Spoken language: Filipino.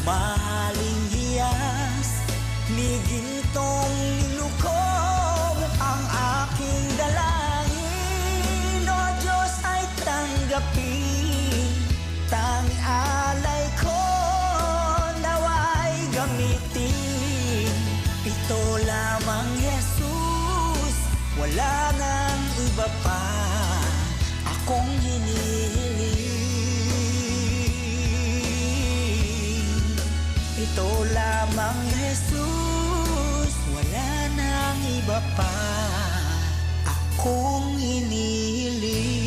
Maling hiyas, ni gintong nilukob ang aking dalangin. O Diyos ay tanggapin, tanging alay ko naway gamitin. Ito lamang Jesus, wala nang iba pa akong hinihiling. Ito lamang Jesus, wala nang iba pa akong hinihiling.